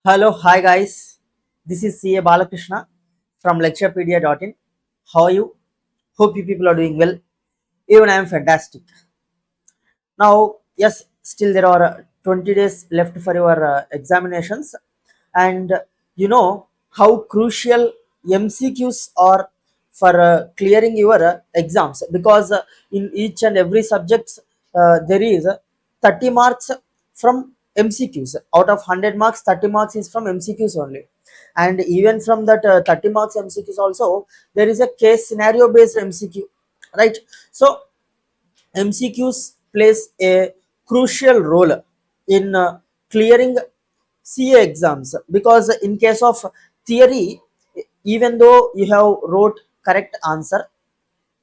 Hello, hi guys. This is CA Balakrishna from Lecturepedia.in. How are you? Hope you people are doing well. Even I am fantastic. Now, yes, still there are 20 days left for your examinations, and you know how crucial MCQs are for clearing your exams because in each and every subject there is 30 marks from MCQs. Out of 100 marks, 30 marks is from MCQs only, and even from that 30 marks MCQs also there is a case scenario based MCQ, right? So MCQs plays a crucial role in clearing CA exams because in case of theory, even though you have wrote correct answer,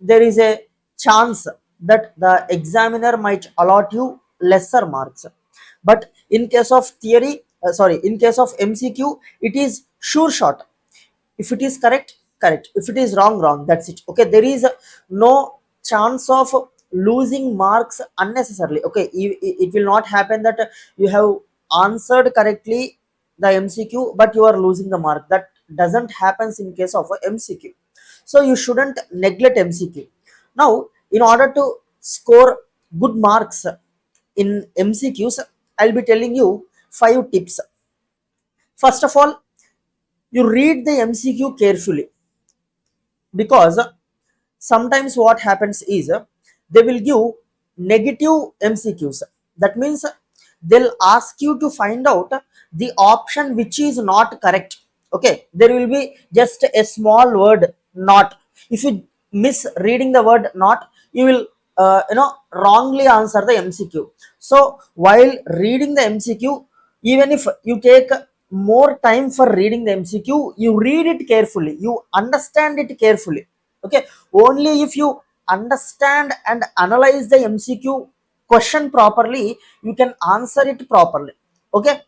there is a chance that the examiner might allot you lesser marks. But in case of theory, in case of MCQ, it is sure shot. If it is correct, correct. If it is wrong, wrong. That's it. Okay, there is no chance of losing marks unnecessarily. Okay, it will not happen that you have answered correctly the MCQ but you are losing the mark. That doesn't happens in case of a MCQ. So you shouldn't neglect MCQ. Now, in order to score good marks in MCQs, I'll be telling you 5 tips. First of all, you read the MCQ carefully because sometimes what happens is they will give negative MCQs. That means they'll ask you to find out the option which is not correct. Okay, there will be just a small word not. If you miss reading the word not, you will wrongly answer the MCQ. So while reading the MCQ, even if you take more time for reading the MCQ, you read it carefully, you understand it carefully. Okay, only if you understand and analyze the MCQ question properly, you can answer it properly. Okay,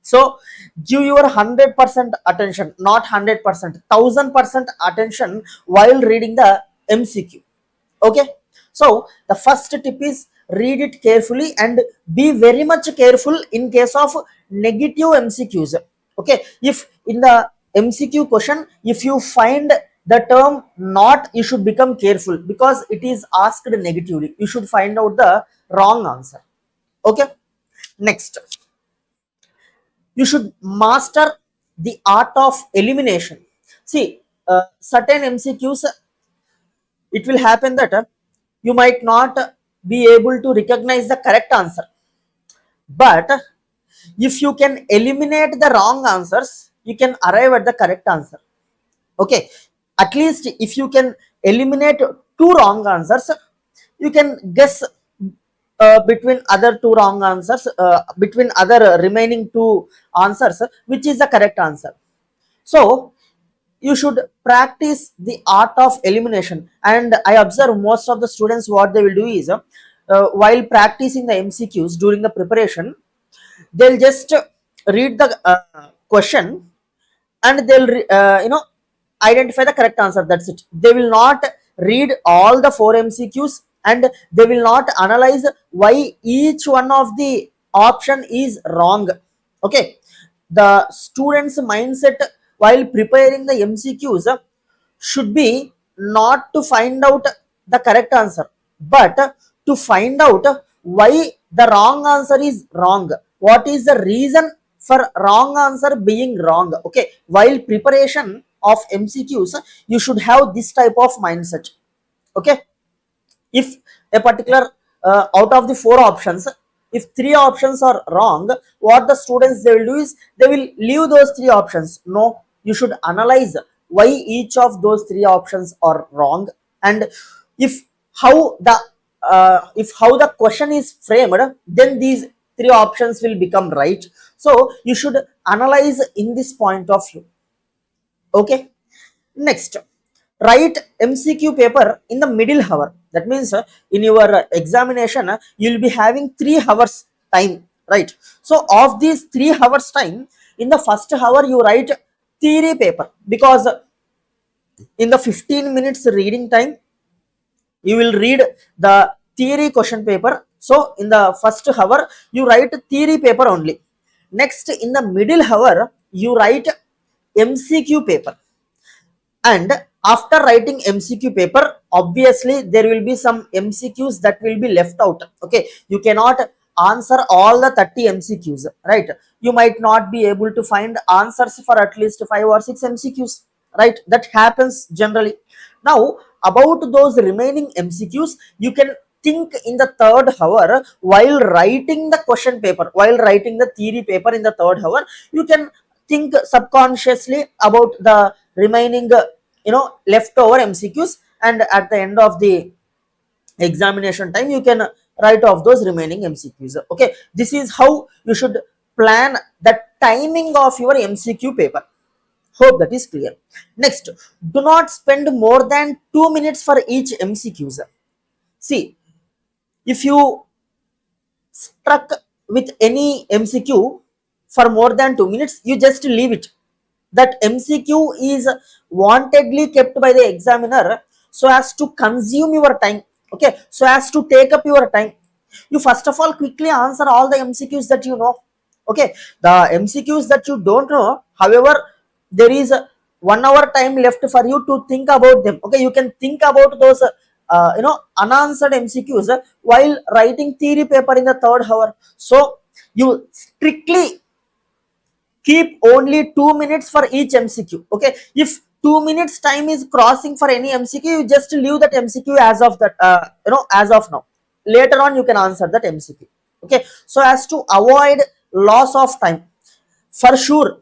so give your 100% attention, not 100%, 1000% attention while reading the MCQ. Okay, so the first tip is read it carefully and be very much careful in case of negative MCQs. Okay, if in the MCQ question if you find the term not, you should become careful because it is asked negatively. You should find out the wrong answer. Okay, next, you should master the art of elimination. See, certain MCQs, it will happen that you might not be able to recognize the correct answer, but if you can eliminate the wrong answers, you can arrive at the correct answer. Okay, at least if you can eliminate two wrong answers, you can guess between other two wrong answers, between other remaining two answers, which is the correct answer. So you should practice the art of elimination. And I observe most of the students, what they will do is while practicing the MCQs during the preparation, they'll just read the question and they'll identify the correct answer. That's it. They will not read all the 4 MCQs and they will not analyze why each one of the option is wrong. Okay, the students mindset while preparing the MCQs should be not to find out the correct answer, but to find out why the wrong answer is wrong. What is the reason for wrong answer being wrong? Okay, while preparation of MCQs, you should have this type of mindset. Okay, if a particular out of the 4 options, if 3 options are wrong, what the students they will do is they will leave those 3 options. No, you should analyze why each of those 3 options are wrong, and if how the if how the question is framed, then these 3 options will become right. So you should analyze in this point of view. Okay, next, write MCQ paper in the middle hour. That means in your examination, you will be having 3 hours time, right? So of these 3 hours time, in the first hour you write theory paper because in the 15 minutes reading time, you will read the theory question paper. So in the first hour, you write theory paper only. Next, in the middle hour, you write MCQ paper. And after writing MCQ paper, obviously there will be some MCQs that will be left out. Okay, you cannot answer all the 30 MCQs, right? You might not be able to find answers for at least 5 or 6 MCQs, right? That happens generally. Now, about those remaining MCQs, you can think in the third hour while writing the question paper, while writing the theory paper in the third hour. You can think subconsciously about the remaining leftover MCQs, and at the end of the examination time you can write off those remaining MCQs. Okay, this is how you should plan the timing of your MCQ paper. Hope that is clear. Next, do not spend more than 2 minutes for each MCQs. See, if you struck with any MCQ for more than 2 minutes, you just leave it. That MCQ is wantedly kept by the examiner so as to consume your time, okay, so as to take up your time. You first of all quickly answer all the MCQs that you know. Okay, the MCQs that you don't know, however, there is 1 hour time left for you to think about them. Okay, you can think about those unanswered MCQs while writing theory paper in the third hour. So you strictly keep only 2 minutes for each MCQ. Okay, if 2 minutes time is crossing for any MCQ, you just leave that MCQ as of that as of now. Later on you can answer that MCQ. Okay, so as to avoid loss of time, for sure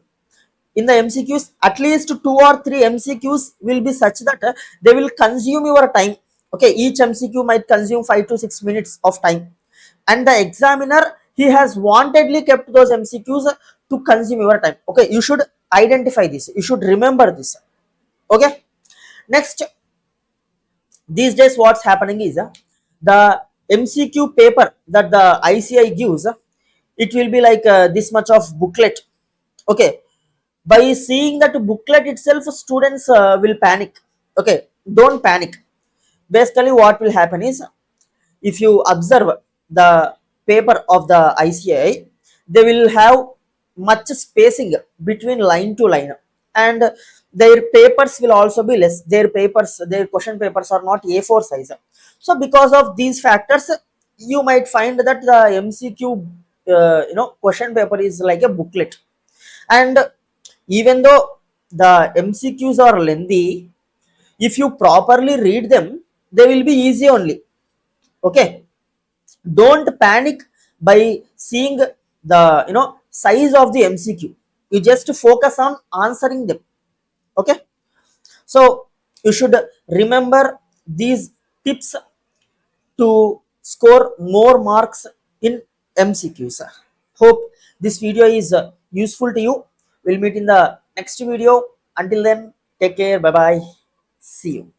in the MCQs at least 2 or 3 MCQs will be such that they will consume your time. Okay, each MCQ might consume 5 to 6 minutes of time, and the examiner, he has wantedly kept those MCQs to consume your time. Okay, you should identify this, you should remember this. Okay, next, these days what's happening is the MCQ paper that the ICI gives, it will be like this much of booklet. Okay, by seeing that booklet itself, students will panic. Okay, don't panic. Basically what will happen is, if you observe the paper of the ICI, they will have much spacing between line to line, and their papers will also be less. Their question papers are not A4 size. So because of these factors, you might find that the MCQ question paper is like a booklet. And even though the MCQs are lengthy, if you properly read them, they will be easy only. Okay, don't panic by seeing the size of the MCQ. You just focus on answering them. Okay, so you should remember these tips to score more marks in MCQs. Hope this video is useful to you. We'll meet in the next video. Until then, take care. Bye bye. See you.